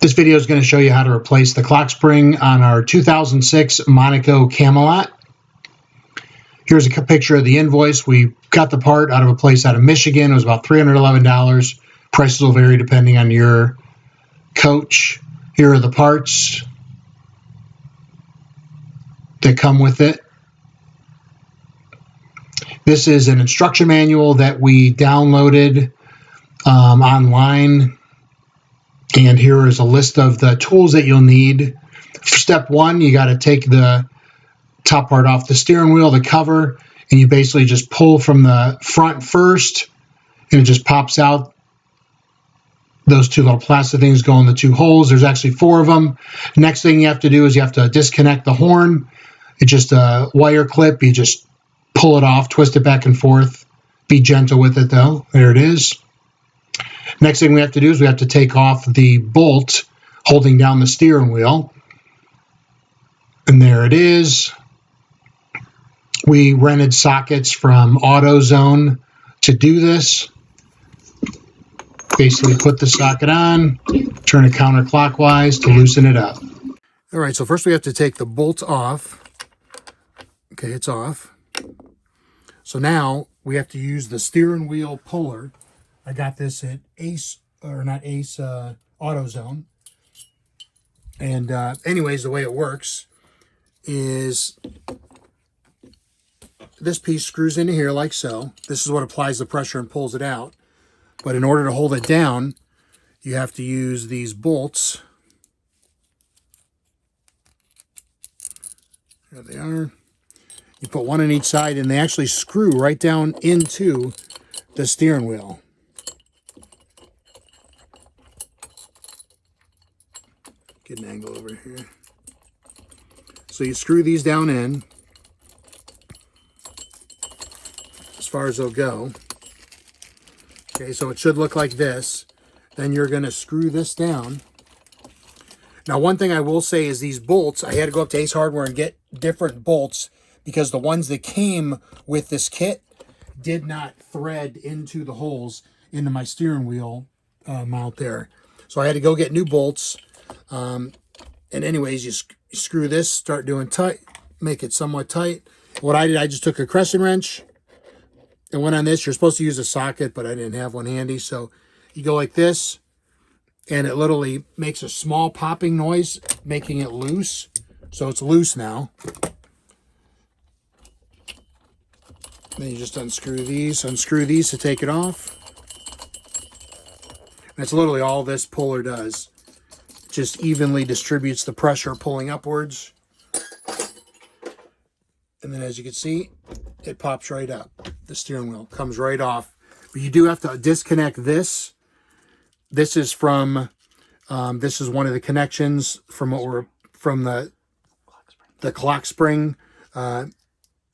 This video is going to show you how to replace the clock spring on our 2006 Monaco Camelot. Here's a picture of the invoice. We got the part out of a place out of Michigan. It was about $311. Prices will vary depending on your coach. Here are the parts that come with it. This is an instruction manual that we downloaded online. And here is a list of the tools that you'll need. For step one, you got to take the top part off the steering wheel, the cover, and you basically just pull from the front first, and it just pops out. Those two little plastic things go in the two holes. There's actually 4 of them. Next thing you have to do is you have to disconnect the horn. It's just a wire clip. You just pull it off, twist it back and forth. Be gentle with it, though. There it is. Next thing we have to do is we have to take off the bolt holding down the steering wheel. And there it is. We rented sockets from AutoZone to do this. Basically put the socket on, turn it counterclockwise to loosen it up. All right, so first we have to take the bolt off. Okay, it's off. So now we have to use the steering wheel puller. I got this at AutoZone. And anyways, the way it works is this piece screws into here like so. This is what applies the pressure and pulls it out. But in order to hold it down, you have to use these bolts. There they are. You put one on each side, and they actually screw right down into the steering wheel. Get an angle over here. So you screw these down in as far as they'll go. Okay, so it should look like this. Then you're going to screw this down. Now, one thing I will say is these bolts, I had to go up to Ace Hardware and get different bolts because the ones that came with this kit did not thread into the holes into my steering wheel mount there. So I had to go get new bolts. And anyways, you screw this, start doing tight, make it somewhat tight. What I did, I just took a crescent wrench and went on this. You're supposed to use a socket, but I didn't have one handy. So you go like this, and it literally makes a small popping noise, making it loose. So it's loose now. Then you just unscrew these to take it off. That's literally all this puller does. Just evenly distributes the pressure pulling upwards. And then as you can see, it pops right up. The steering wheel comes right off. But you do have to disconnect this. This is from, this is one of the connections from the clock spring.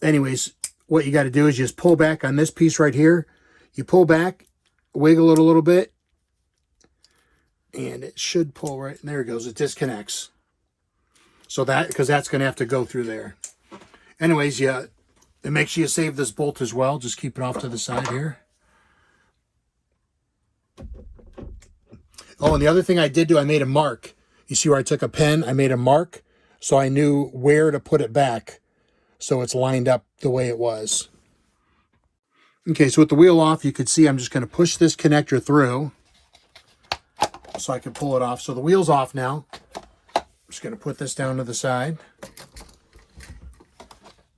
Anyways, what you got to do is just pull back on this piece right here. You pull back, wiggle it a little bit, and it should pull right, and there it goes. It disconnects. So that, because that's going to have to go through there. Anyways, yeah, and make sure you save this bolt as well. Just keep it off to the side here. Oh, and the other thing I did do, I made a mark. You see where I took a pen? I made a mark so I knew where to put it back so it's lined up the way it was. Okay, so with the wheel off, you can see I'm just going to push this connector through so I can pull it off. So the wheel's off now. I'm just going to put this down to the side.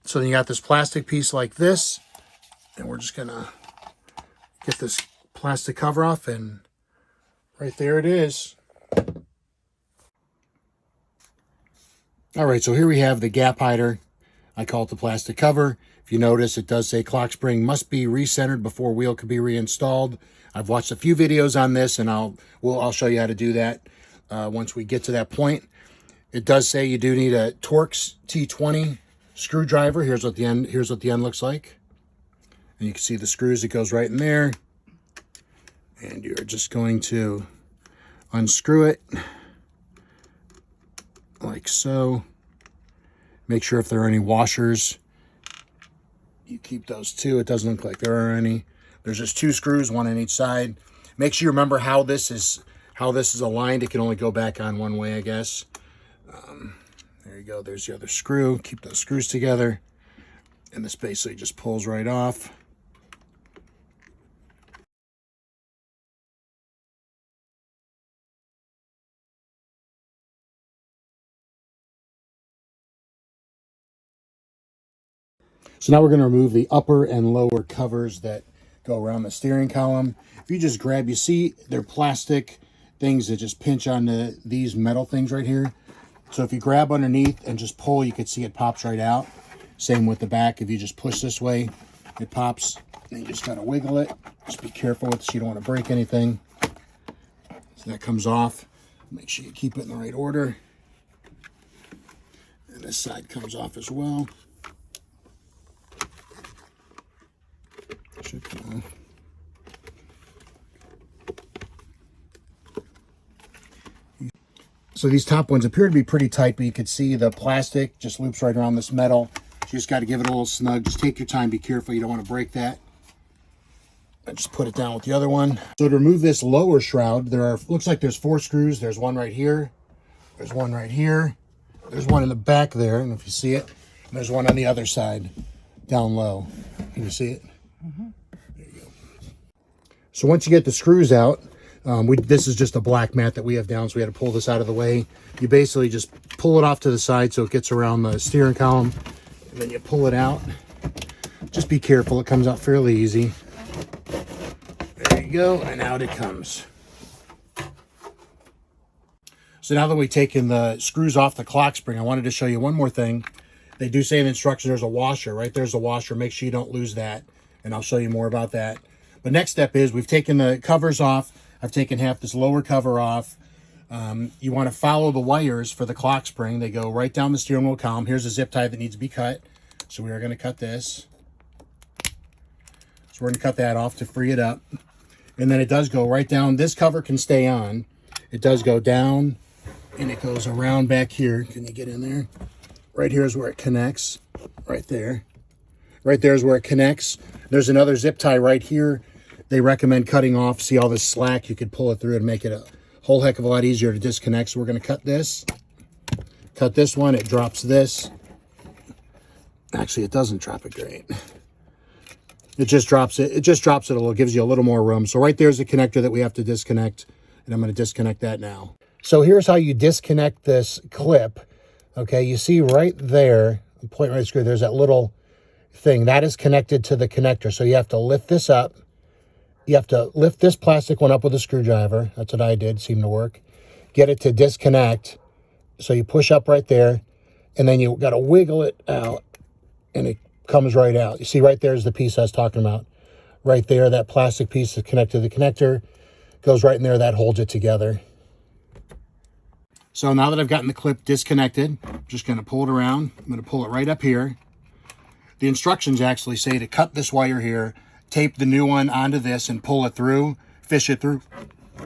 So then you got this plastic piece like this, and we're just going to get this plastic cover off, and right there it is. All right, so here we have the gap hider. I call it the plastic cover. If you notice, it does say clock spring must be recentered before wheel can be reinstalled. I've watched a few videos on this, and I'll show you how to do that once we get to that point. It does say you do need a Torx T20 screwdriver. Here's what the end looks like. And you can see the screws, it goes right in there. And you're just going to unscrew it like so. Make sure if there are any washers, you keep those too. It doesn't look like there are any. There's just 2 screws, one on each side. Make sure you remember how this is how this is aligned. It can only go back on one way, I guess. There you go. There's the other screw. Keep those screws together. And this basically just pulls right off. So now we're going to remove the upper and lower covers that go around the steering column. If you just grab, you see they're plastic things that just pinch onto these metal things right here. So if you grab underneath and just pull, you can see it pops right out. Same with the back. If you just push this way, it pops. And you just got to wiggle it. Just be careful with it so you don't want to break anything. So that comes off. Make sure you keep it in the right order. And this side comes off as well. Should come off. So these top ones appear to be pretty tight, but you can see the plastic just loops right around this metal. So you just got to give it a little snug. Just take your time, be careful. You don't want to break that. And just put it down with the other one. So to remove this lower shroud, looks like there's 4 screws. There's one right here. There's one right here. There's one in the back there, and if you see it, and there's one on the other side down low. Can you see it? Mm-hmm. There you go. So once you get the screws out, this is just a black mat that we have down, so we had to pull this out of the way. You basically just pull it off to the side so it gets around the steering column, and then you pull it out. Just be careful, it comes out fairly easy. There you go, and out it comes. So now that we've taken the screws off the clock spring, I wanted to show you one more thing. They do say in the instructions there's a washer. Right there's a washer. Make sure you don't lose that, and I'll show you more about that. But next step is we've taken the covers off. I've taken half this lower cover off. You want to follow the wires for the clock spring. They go right down the steering wheel column. Here's a zip tie that needs to be cut. So we are going to cut this. So we're going to cut that off to free it up. And then it does go right down. This cover can stay on. It does go down, and it goes around back here. Can you get in there? Right here is where it connects. Right there. Right there is where it connects. There's another zip tie right here. They recommend cutting off. See all this slack? You could pull it through and make it a whole heck of a lot easier to disconnect. So we're going to cut this. Cut this one. It drops this. Actually, it doesn't drop it great. It just drops it. It just drops it a little. Gives you a little more room. So right there's the connector that we have to disconnect. And I'm going to disconnect that now. So here's how you disconnect this clip. Okay, you see right there, point right screw, there's that little thing. That is connected to the connector. So you have to lift this up. You have to lift this plastic one up with a screwdriver. That's what I did. Seemed to work. Get it to disconnect. So you push up right there, and then you got to wiggle it out, and it comes right out. You see right there is the piece I was talking about. Right there, that plastic piece is connected to the connector. Goes right in there. That holds it together. So now that I've gotten the clip disconnected, I'm just going to pull it around. I'm going to pull it right up here. The instructions actually say to cut this wire here, tape the new one onto this and pull it through, fish it through.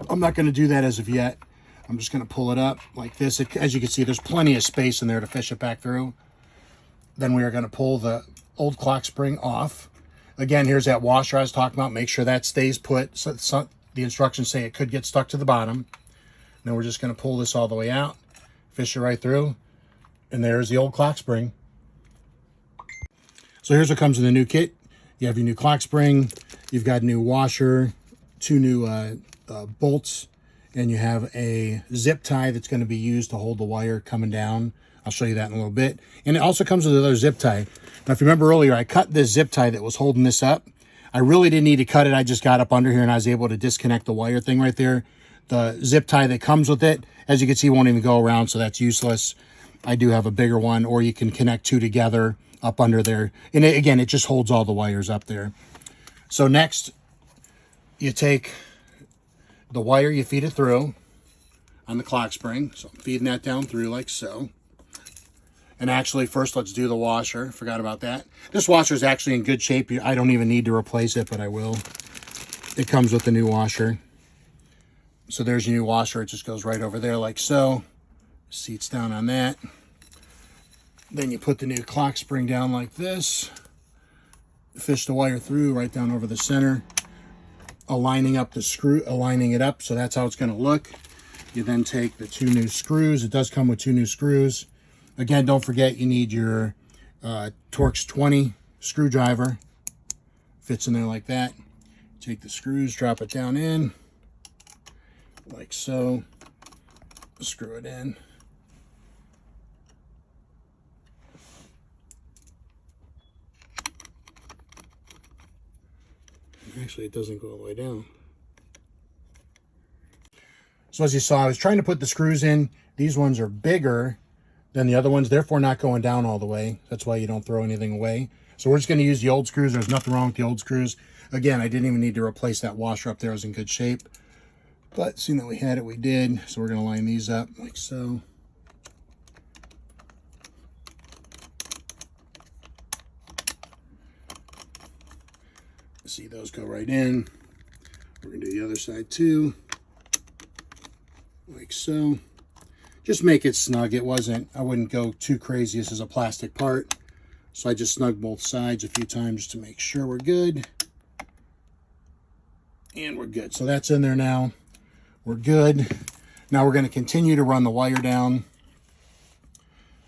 I'm not going to do that as of yet. I'm just going to pull it up like this. As you can see, there's plenty of space in there to fish it back through. Then we are going to pull the old clock spring off. Again, here's that washer I was talking about. Make sure that stays put. So the instructions say it could get stuck to the bottom. Now we're just going to pull this all the way out, fish it right through, and there's the old clock spring. So here's what comes in the new kit. You have your new clock spring, you've got a new washer, 2 new bolts, and you have a zip tie that's going to be used to hold the wire coming down. I'll show you that in a little bit. And it also comes with another zip tie. Now, if you remember earlier, I cut this zip tie that was holding this up. I really didn't need to cut it. I just got up under here and I was able to disconnect the wire thing right there. The zip tie that comes with it, as you can see, won't even go around, so that's useless. I do have a bigger one, or you can connect 2 together up under there. And again, it just holds all the wires up there. So next, you take the wire, you feed it through on the clock spring. So I'm feeding that down through like so. And actually, first let's do the washer. Forgot about that. This washer is actually in good shape. I don't even need to replace it, but I will. It comes with the new washer. So there's your new washer. It just goes right over there like so. Seats down on that. Then you put the new clock spring down like this. Fish the wire through right down over the center. Aligning up the screw, aligning it up. So that's how it's going to look. You then take the 2 new screws. It does come with 2 new screws. Again, don't forget you need your Torx 20 screwdriver. Fits in there like that. Take the screws, drop it down in, like so. Screw it in. Actually, it doesn't go all the way down. So as you saw, I was trying to put the screws in. These ones are bigger than the other ones, therefore not going down all the way. That's why you don't throw anything away. So we're just going to use the old screws. There's nothing wrong with the old screws. Again, I didn't even need to replace that washer up there. It was in good shape. But seeing that we had it, we did. So we're going to line these up like so. See, those go right in. We're going to do the other side too. Like so. Just make it snug. I wouldn't go too crazy. This is a plastic part. So I just snug both sides a few times just to make sure we're good. And we're good. So that's in there now. We're good. Now we're going to continue to run the wire down.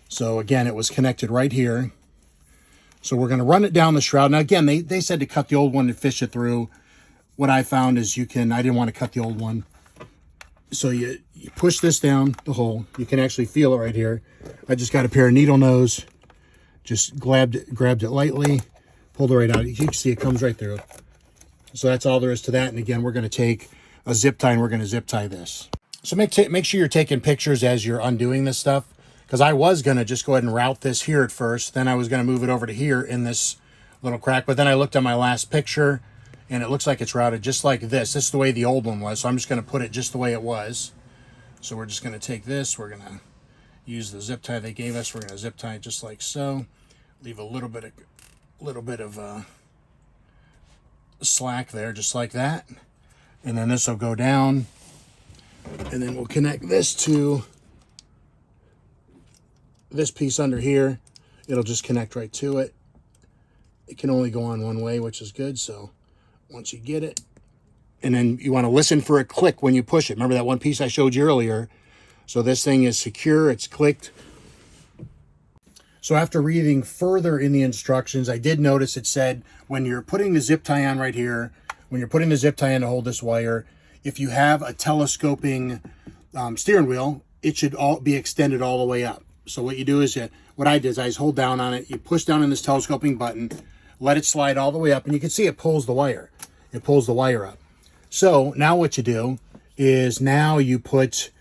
So again, it was connected right here. So we're going to run it down the shroud. Now again, they said to cut the old one and fish it through. What I found is I didn't want to cut the old one. So you push this down the hole. You can actually feel it right here. I just got a pair of needle nose. Just grabbed it lightly, pulled it right out. You can see it comes right through. So that's all there is to that. And again, we're going to take a zip tie and we're going to zip tie this. So make sure you're taking pictures as you're undoing this stuff, because I was going to just go ahead and route this here at first. Then I was going to move it over to here in this little crack. But then I looked at my last picture and it looks like it's routed just like this. This is the way the old one was. So I'm just going to put it just the way it was. So we're just going to take this. We're going to use the zip tie they gave us. We're going to zip tie it just like so. Leave a little bit of slack there, just like that. And then this will go down. And then we'll connect this to this piece under here. It'll just connect right to it. It can only go on one way, which is good. So once you get it, and then you want to listen for a click when you push it. Remember that one piece I showed you earlier? So this thing is secure, it's clicked. So after reading further in the instructions, I did notice it said when you're putting the zip tie on right here, when you're putting the zip tie in to hold this wire, if you have a telescoping steering wheel, it should all be extended all the way up. So what you do is, what I did is I just hold down on it, you push down on this telescoping button, let it slide all the way up, and you can see it pulls the wire. It pulls the wire up. So now what you do is now you put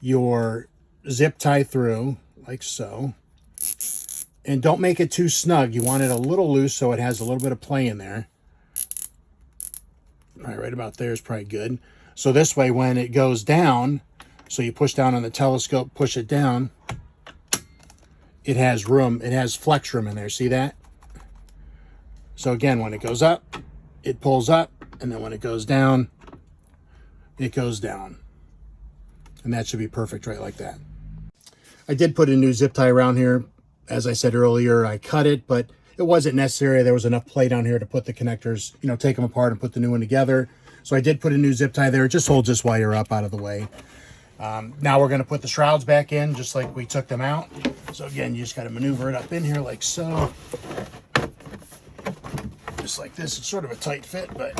your zip tie through like so. And don't make it too snug. You want it a little loose so it has a little bit of play in there. Right about there is probably good. So this way when it goes down, so you push down on the telescope, push it down, it has room, it has flex room in there. See that? So again, when it goes up, it pulls up, and then when it goes down, it goes down. And that should be perfect right like that. I did put a new zip tie around here. As I said earlier, I cut it, but it wasn't necessary. There was enough play down here to put the connectors, take them apart and put the new one together. So I did put a new zip tie there. It just holds this wire up out of the way. Now we're going to put the shrouds back in just like we took them out. So again, you just got to maneuver it up in here like so. Just like this. It's sort of a tight fit, but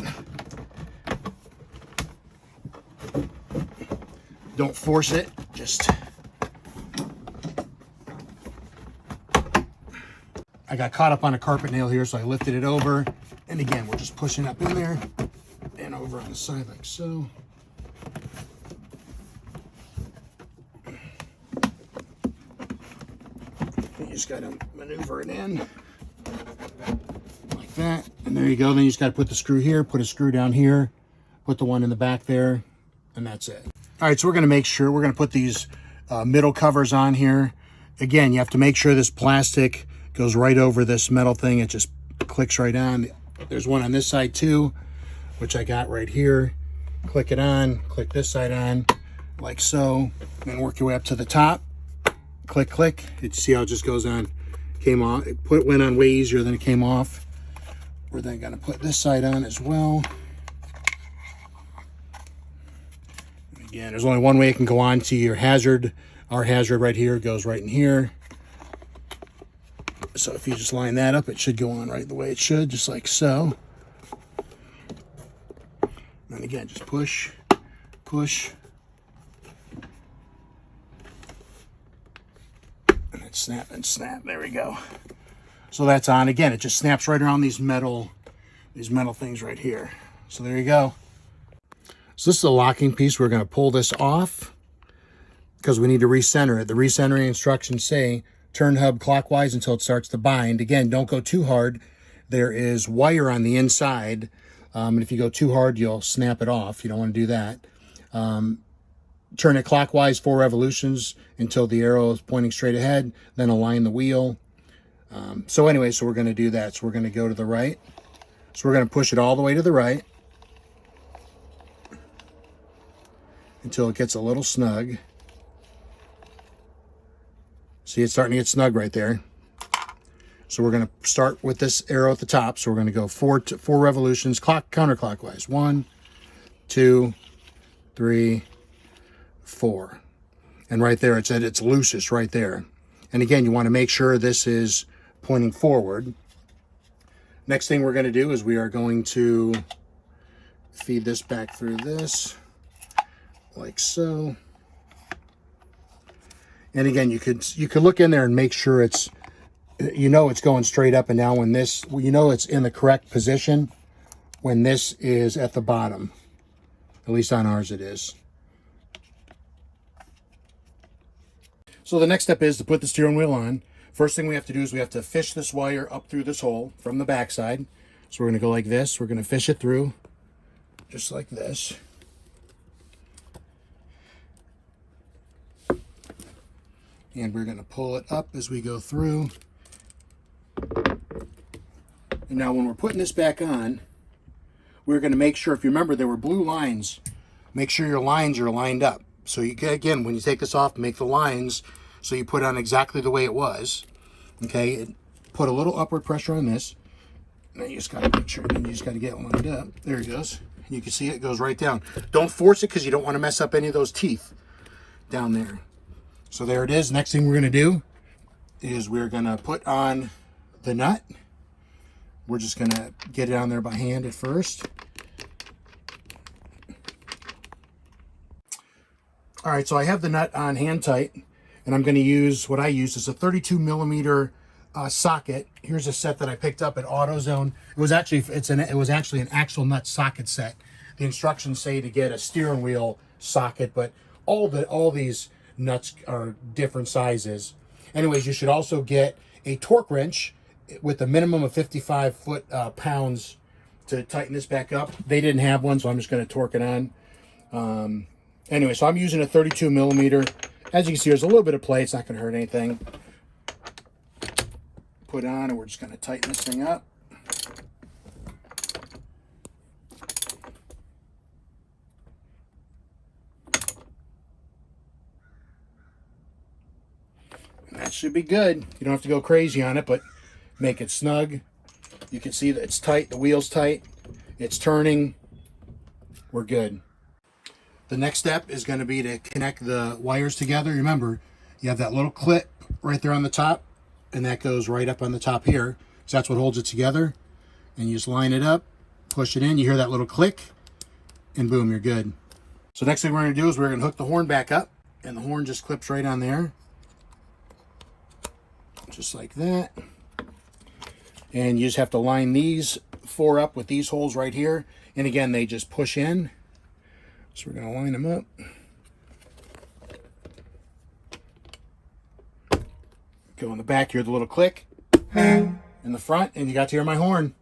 don't force it. Just... I got caught up on a carpet nail here, so I lifted it over. And again, we're just pushing up in there and over on the side like so. You just got to maneuver it in like that. And there you go. Then you just got to put the screw here, put a screw down here, put the one in the back there, and that's it. All right, so we're going to make sure, we're going to put these middle covers on here. Again, you have to make sure this plastic goes right over this metal thing. It just clicks right on. There's one on this side too, which I got right here. Click it on, click this side on, like so. Then work your way up to the top. Click, click. You see how it just goes on. Came off. It went on way easier than it came off. We're then going to put this side on as well. Again, there's only one way it can go on to your hazard. Our hazard right here goes right in here. So if you just line that up, it should go on right the way it should, just like so. And again, just push, push. And then snap and snap. There we go. So that's on. Again, it just snaps right around these metal things right here. So there you go. So this is a locking piece. We're going to pull this off because we need to recenter it. The recentering instructions say turn hub clockwise until it starts to bind. Again, don't go too hard. There is wire on the inside, and if you go too hard, you'll snap it off. You don't want to do that. Turn it clockwise 4 revolutions until the arrow is pointing straight ahead, then align the wheel. So we're going to do that. So we're going to go to the right. So we're going to push it all the way to the right until it gets a little snug. See, it's starting to get snug right there. So we're going to start with this arrow at the top. So we're going to go 4 revolutions counterclockwise. 1, 2, 3, 4. And right there, it's at its loosest right there. And again, you want to make sure this is pointing forward. Next thing we're going to do is we are going to feed this back through this, like so. And again, you could look in there and make sure it's, it's going straight up and down when this, it's in the correct position when this is at the bottom. At least on ours it is. So the next step is to put the steering wheel on. First thing we have to do is we have to fish this wire up through this hole from the backside. So we're going to go like this. We're going to fish it through just like this. And we're going to pull it up as we go through. And now when we're putting this back on, we're going to make sure, if you remember there were blue lines, make sure your lines are lined up. So you can, again, when you take this off, make the lines so you put it on exactly the way it was. Okay, put a little upward pressure on this. Now you just got to make sure, and you just got to get it lined up. There it goes. And you can see it goes right down. Don't force it because you don't want to mess up any of those teeth down there. So there it is. Next thing we're going to do is we're going to put on the nut. We're just going to get it on there by hand at first. All right, so I have the nut on hand tight, and I'm going to use what I use is a 32 millimeter socket. Here's a set that I picked up at AutoZone. It was actually an actual nut socket set. The instructions say to get a steering wheel socket, but all these nuts are different sizes. Anyways, you should also get a torque wrench with a minimum of 55 pounds to tighten this back up. They didn't have one, so I'm just going to torque it on. Anyway, so I'm using a 32 millimeter. As you can see, there's a little bit of play. It's not going to hurt anything. Put on, and we're just going to tighten this thing up. And that should be good. You don't have to go crazy on it, but make it snug. You can see that it's tight. The wheel's tight. It's turning. We're good. The next step is going to be to connect the wires together. Remember, you have that little clip right there on the top, and that goes right up on the top here. So that's what holds it together. And you just line it up, push it in, you hear that little click, and boom, you're good. So next thing we're going to do is we're going to hook the horn back up, and the horn just clips right on there. Just like that. And you just have to line these 4 up with these holes right here. And again, they just push in. So we're going to line them up. Go in the back, hear the little click. In the front, and you got to hear my horn.